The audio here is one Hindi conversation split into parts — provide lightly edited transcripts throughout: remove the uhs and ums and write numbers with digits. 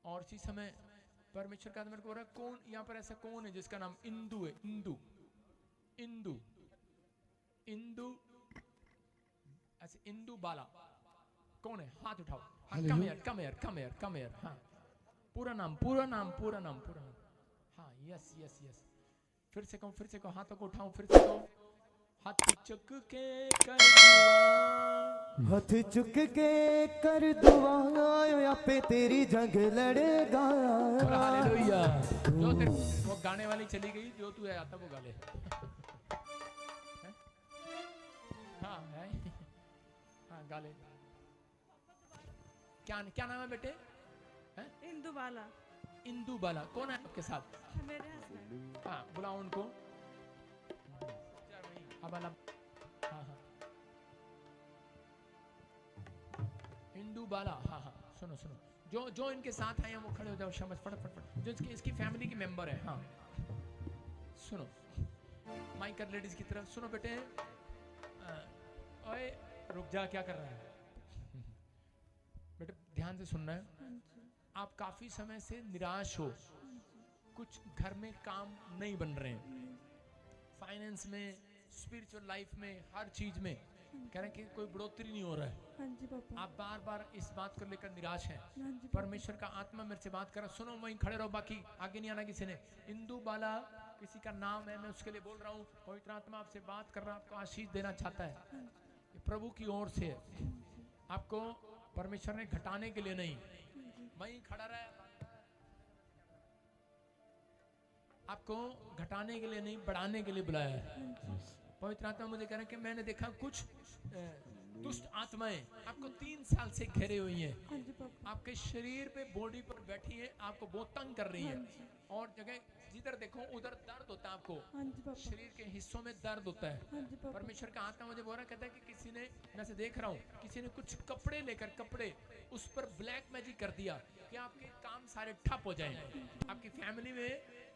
और इसी समय परमेश्वर का मेरे को बोल रहा है, कौन यहाँ पर ऐसा कौन है जिसका नाम इंदु है? इंदु, इंदु, इंदु, ऐसे इंदु बाला कौन है? हाथ उठाओ। हाँ, come here, come here, come here, come here. हाँ, पूरा नाम, पूरा नाम, पूरा नाम, पूरा नाम। हाँ, यस यस यस। फिर से कहो, फिर से कहो, हाथों को उठाओ, फिर से कहो। हाथ चुक के कर दुआ, हाथ चुक के कर दुआ, आपे तेरी जंग लड़ेगा। हालेलुया। जो तेरे वो गाने वाली चली गई, जो तू है आता वो गा ले। हाँ है, हाँ गा ले। क्या नाम है बेटे? हैं? इंदु बाला। इंदु बाला कौन है आपके साथ? मेरे हस्बैंड। हाँ, बुलाओ उनको। हाँ हाँ, इंदु बाला। हाँ हाँ, सुनो सुनो, जो इनके साथ आए हैं वो खड़े हो जाओ, समझ फटाफट। जो इसकी फैमिली की मेंबर है। हाँ सुनो, माइक कर लेडीज की तरफ सुनो बेटे। ओए रुक जा, क्या कर रहा है बेटे? ध्यान से सुनना है। आप काफी समय से निराश हो, कुछ घर में काम नहीं बन रहे हैं, फाइनेंस में, स्पिरिचुअल लाइफ में, हर चीज में कह रहे हैं कि कोई बढ़ोतरी नहीं हो रहा है। हाँ जी पापा। आप बार बार इस बात को लेकर निराश हैं। हाँ जी परमेश्वर का आत्मा मेरे से बात कर रहा। सुनो, वहीं खड़े रहो, बाकी आगे नहीं आना किसी ने। इंदु बाला किसी का नाम है, मैं उसके लिए बोल रहा हूँ। पवित्र आत्मा आपसे बात कर रहा है, आपको आशीष देना चाहता है। ये प्रभु की ओर से है, आपको परमेश्वर ने घटाने के लिए नहीं, वहीं खड़ा रहे, आपको घटाने के लिए नहीं, बढ़ाने के लिए बुलाया है। पवित्र आत्मा मुझे कह रहे हैं कि मैंने देखा कुछ दुष्ट आत्माएं आपको 3 साल से घेरे हुई हैं। हाँ जी पापा। आपके शरीर पे, बॉडी पर बैठी है, आपको बहुत तंग कर रही है। और जगह जिधर देखो उधर दर्द होता है आपको, हाँ जी पापा। शरीर के हिस्सों में दर्द होता है। हाँ जी पापा। परमेश्वर का आत्मा मुझे बोल रहा कहता है कि किसी ने, मैं से देख रहा हूँ, किसी ने कुछ कपड़े लेकर, कपड़े उस पर ब्लैक मैजिक कर दिया कि आपके काम सारे ठप हो जाएं। आपकी फैमिली में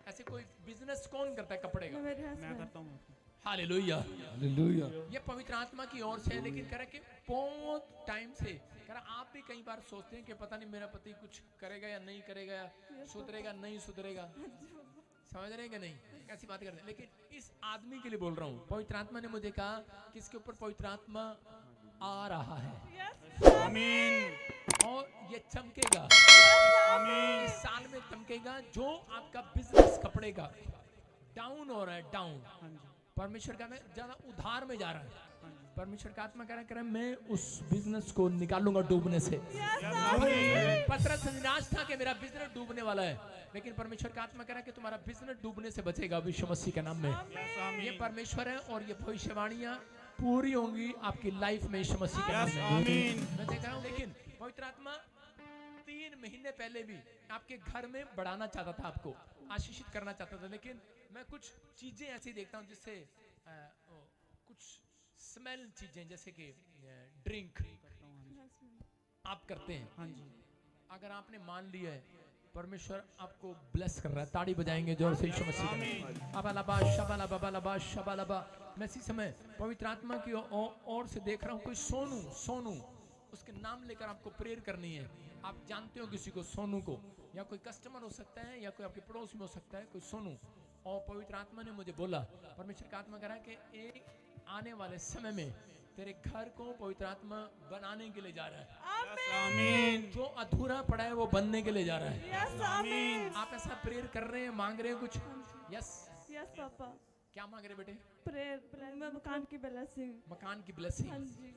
ऐसे कोई बिजनेस कौन करता है कपड़े का? मेरे मैं हस्बैंड। करता हूँ। Hallelujah, hallelujah. ये पवित्र आत्मा की ओर से है। लेकिन कह रहा कि बहुत टाइम से कह रहा, आप भी कई बार सोचते हैं कि पता नहीं मेरा पति कुछ करेगा या नहीं करेगा, सुधरेगा नहीं सुधरेगा। समझ रहे हैं कि नहीं? कैसी बात करते हैं। लेकिन इस आदमी के लिए बोल रहा हूँ, पवित्र आत्मा ने मुझे कहा कि इसके ऊपर पवित्र आत्मा आ रहा है। आमीन। और ये चमकेगा, आमीन। इस साल में चमकेगा। जो आपका बिजनेस कपड़े का डाउन हो रहा है, डाउन, परमेश्वर का ज्यादा उधार में जा रहा है, परमेश्वर का आत्मा कह रहा है मैं उस बिजनेस को निकालूंगा डूबने से। पतरस निराश था कि मेरा बिजनेस डूबने वाला है, लेकिन परमेश्वर का आत्मा कह रहा है कि तुम्हारा बिजनेस डूबने से बचेगा यीशु मसीह के नाम में। ये परमेश्वर है और ये भविष्यवाणियां पूरी होंगी आपकी लाइफ में यीशु मसीह के नाम में। मैं देख रहा हूँ। लेकिन पवित्र आत्मा 3 महीने पहले भी आपके घर में बढ़ाना चाहता था, आपको आशीषित करना चाहता था, लेकिन मैं कुछ चीजें ऐसी देखता हूँ जिससे कुछ स्मेल चीजें, जैसे कि ड्रिंक आप करते हैं। हाँ जी। अगर आपने मान लिया है, परमेश्वर आपको ब्लेस कर रहा है। ताड़ी बजाएंगे जोर से यीशु मसीह का। अबलबा शबलबा बलबा शबलबा। मैं इसी समय पवित्र आत्मा की ओर से देख रहा हूँ, कोई सोनू, सोनू उसके नाम लेकर आपको प्रेयर करनी है। आप जानते हो किसी को, सोनू को, या कोई कस्टमर हो सकता है या कोई आपके पड़ोस में हो सकता है, कोई सोनू। और पवित्र आत्मा ने मुझे बोला, परमेश्वर का आत्मा कह रहा है कि एक आने वाले समय में तेरे घर को पवित्र आत्मा बनाने के लिए जा रहा है। आमीन। जो अधूरा पड़ा है वो बनने के लिए जा रहा है। यस आमीन। आप ऐसा प्रेयर कर रहे हैं, मांग रहे हैं कुछ? यस। Yes papa. क्या मांग रहे बेटे? प्रेयर, मैं मकान की ब्लेसिंग। मकान की ब्लेसिंग। हाँ जी।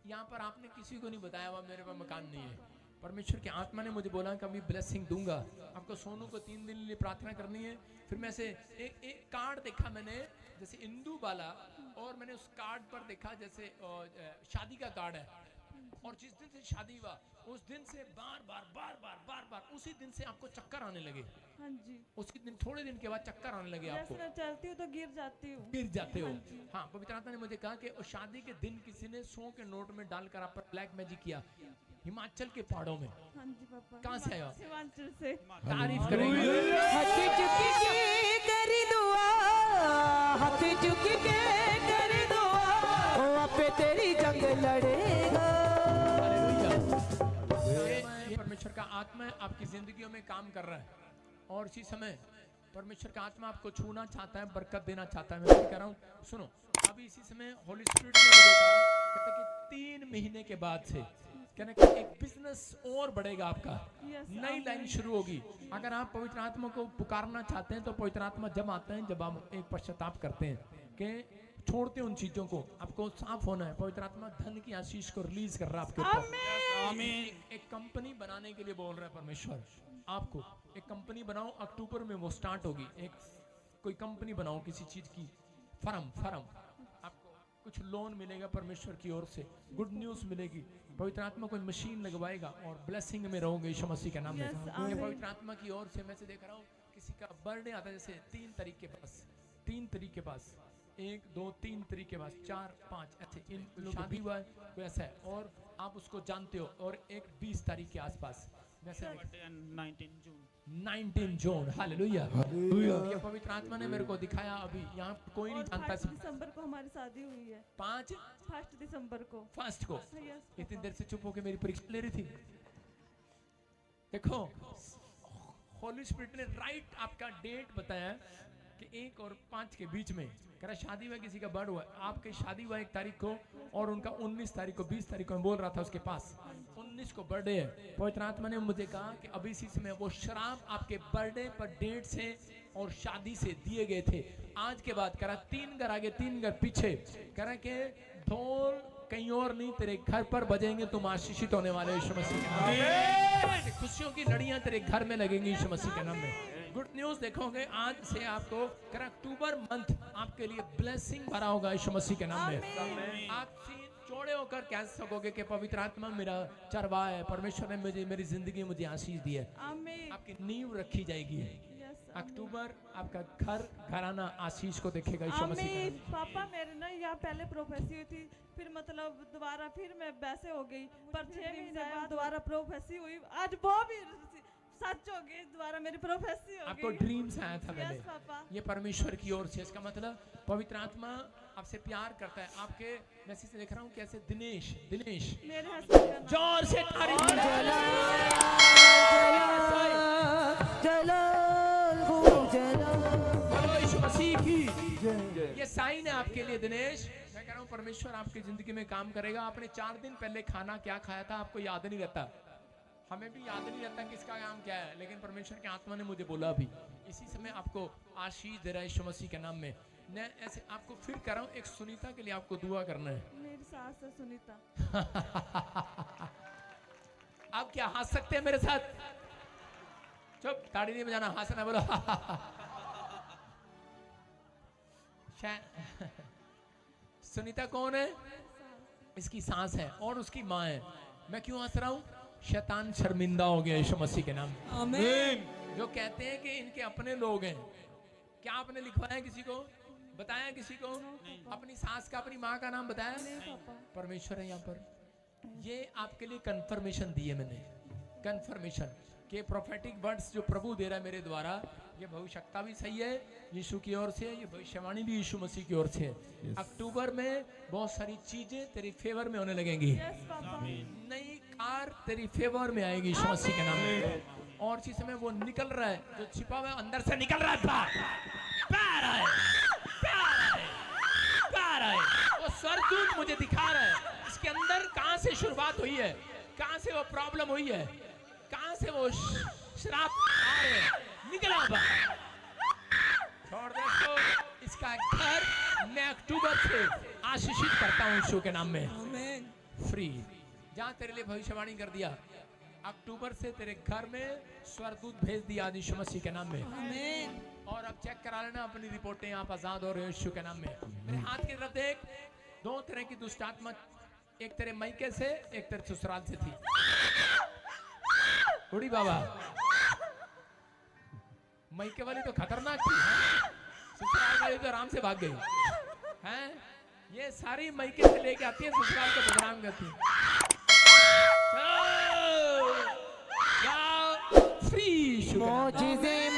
यहाँ पर आपने किसी को नहीं बताया हुआ मेरे पास मकान नहीं है। परमेश्वर की आत्मा ने मुझे बोला कि अभी ब्लेसिंग दूंगा आपको। सोनू को 3 दिन के लिए प्रार्थना करनी है। फिर मैं से एक कार्ड देखा मैंने, जैसे इंदु बाला, और मैंने उस कार्ड पर देखा जैसे शादी का कार्ड है। और जिस दिन से शादी हुआ उस दिन से बार बार उसी दिन से आपको चक्कर आने लगे। हाँ जी। उसी दिन, थोड़े दिन के बाद चक्कर आने लगे आपको। मैं चलती हूँ तो गिर जाती हूँ। गिर जाते हो। हाँ, पवित्र आत्मा ने मुझे कहा कि उस शादी के दिन किसी ने 100 के नोट में डालकर आप पर ब्लैक मैजिक किया, हिमाचल के पहाड़ों में। हाँ जी पापा। कहाँ से आए हो? हिमाचल से। तारीफ करेंगे। हाथ चुक के कर दुआ, हाथ चुक के कर दुआ, ओ आपे तेरी जंग लड़ेगा। ये परमेश्वर का आत्मा समय आपकी जिंदगियों में काम कर रहा है और इसी समय परमेश्वर का आत्मा आपको छूना चाहता है, बरकत देना चाहता है। मैं फिर कह रहा हूँ, सुनो, अभी इसी समय होली स्पिरिट ने मुझे कहा, कहता कि 3 महीने के बाद से कहना कि एक बिजनेस और बढ़ेगा आपका, नई लाइन शुरू होगी। अगर आप पवित्र आत्मा को पुकारना चाहते हैं तो पवित्र आत्मा जब आते हैं, जब आप एक पश्चाताप करते हैं कि छोड़ते हैं उन चीजों को, आपको साफ होना है। पवित्र आत्मा धन की आशीष को रिलीज कर रहा है आपके ऊपर। आमीन। एक कंपनी बनाने के लिए बोल रहा है परमेश्वर आपको। एक कंपनी बनाओ, अक्टूबर में वो स्टार्ट होगी। एक कोई कंपनी बनाओ किसी चीज की, फर्म आपको कुछ लोन मिलेगा परमेश्वर की ओर से, गुड न्यूज मिलेगी। पवित्र आत्मा कोई मशीन लगवाएगा और ब्लेसिंग में रहोगे यीशु मसीह के नाम में। ये पवित्र आत्मा की ओर से मैं से देख रहा हूँ, किसी का बर्थडे आता है जैसे 3 तारीख के पास, 1 2 3 तारीख के पास, 4 5 ऐसे इन शादी हुआ है कोई ऐसा है और आप उसको जानते हो, और एक 20 तारीख के आसपास वैसे 19 जून। हालेलुया। ये पवित्र आत्मा ने मेरे को दिखाया। अभी यहाँ कोई नहीं जानता। 5 दिसंबर को हमारी शादी हुई है। 5 दिसंबर को। फर्स्ट को। Yes, इतनी देर से चुप होके मेरी परीक्षा ले रही थी। देखो, होली स्पिरिट ने राइट आपका डेट बताया कि 1 और 5 के बीच में। कह रहा शादी हुआ, किसी का बर्थ हुआ, आपकी शादी हुआ 1 तारीख को और उनका 19 तारीख को, 20 तारीख को मैं बोल रहा था उसके पास, 19 को बर्थडे है। पवित्र आत्मा ने मुझे कहा कि अभी इसी समय वो शराब आपके बर्थडे पर डेट से और शादी से दिए गए थे। आज के बाद कह रहा 3 घर आगे 3 घर पीछे, कह रहा कि ढोल कहीं और नहीं तेरे घर पर बजेंगे, तुम आशीषित होने वाले यीशु मसीह के नाम में। खुशियों की लड़ियां तेरे घर में लगेंगी यीशु मसीह के नाम में। गुड न्यूज देखोगे, आज से आपको कर अक्टूबर मंथ आपके लिए ब्लेसिंग भरा होगा यीशु मसीह के नाम में। आप चौड़े होकर कह सकोगे कि पवित्र आत्मा मेरा चरवाहा है, परमेश्वर ने मुझे मेरी जिंदगी मुझे आशीष दी है। आपकी नींव रखी जाएगी। अक्टूबर आपका घर घराना आशीष को देखेगा यीशु मसीह के नाम में। पापा मेरे ना यहाँ पहले प्रोफेसी हुई थी, फिर मतलब दोबारा फिर मैं वैसे हो गई, पर 6 महीने बाद दोबारा प्रोफेसी हुई। आज वो भी सच हो गई, दोबारा मेरी प्रोफेसी हो गई। आपको ड्रीम्स आया था पहले। Yes, पापा। ये परमेश्वर की ओर से, इसका मतलब पवित्र आत्मा आपसे प्यार करता है। आपके मैसेज से देख रहा हूँ कैसे दिनेश मेरे हस्बैंड का नाम जोर से तारीफ बोलो यीशु मसीह की। ये साइन है आपके लिए दिनेश। मैं कह रहा हूँ परमेश्वर आपकी जिंदगी में काम करेगा। आपने 4 दिन पहले खाना क्या खाया था आपको याद नहीं रहता, हमें भी याद नहीं रहता किसका काम क्या है, लेकिन परमेश्वर के आत्मा ने मुझे बोला अभी इसी समय आपको आशीष दे रहा है यीशु मसीह के नाम में। मैं ऐसे आपको फिर कर रहा हूँ, एक सुनीता के लिए आपको दुआ करना है। मेरी सास है सुनीता। आप क्या हंस सकते हैं मेरे साथ? चुप, ताड़ी नहीं बजाना, हंसना बोलो। सुनीता कौन है? इसकी सास है और उसकी माँ है। मैं क्यों हंस रहा हूँ? शैतान शर्मिंदा हो गया यीशु मसीह के नाम में। आमीन। जो कहते हैं कि इनके अपने लोग हैं, क्या आपने लिखवाया किसी को, बताया किसी को? अपनी सास का, अपनी माँ का नाम बताया? परमेश्वर है यहाँ पर। ये आपके लिए कंफर्मेशन दी है मैंने, कंफर्मेशन के प्रोफेटिक वर्ड्स जो प्रभु दे रहा है मेरे द्वारा, ये भविष्यता भी सही है यीशु की ओर से, ये भविष्यवाणी भी यीशु मसीह की ओर से है। अक्टूबर में बहुत सारी चीजें तेरी फेवर में होने लगेंगी। नई कार तेरी फेवर में आएगी यीशु मसीह के नाम में। और इसी समय वो निकल रहा है, जो छिपा हुआ अंदर से निकल रहा है, वो स्वर्गदूत मुझे दिखा रहा है इसके अंदर कहां से शुरुआत हुई है, कहां से वो प्रॉब्लम हुई है, कहां से वो श्राप आ रहे हैं, निकला बाहर। छोड़ दे इसको। इसका घर मैं अक्टूबर से आशीषित करता हूं यीशु के नाम में। आमीन। फ्री। जहां तेरे लिए भविष्यवाणी कर दिया, अक्टूबर से तेरे घर में स्वर्गदूत भेज दिया यीशु मसीह के नाम में। आमीन। और अब चेक करा लेना अपनी रिपोर्टें, आप आजाद हो रहे हो यीशु के नाम में। मेरे हाथ की तरफ देख, 2 तरह की दुष्ट आत्मा, एक तेरे मायके से, एक तेरे ससुराल से थी। उड़ी बाबा, मायके वाली तो खतरनाक थी, ससुराल वाली तो आराम से भाग गई हैं। ये सारी मायके से लेके आती है, ससुराल को बदनाम करती है। फ्री। मौजिज़े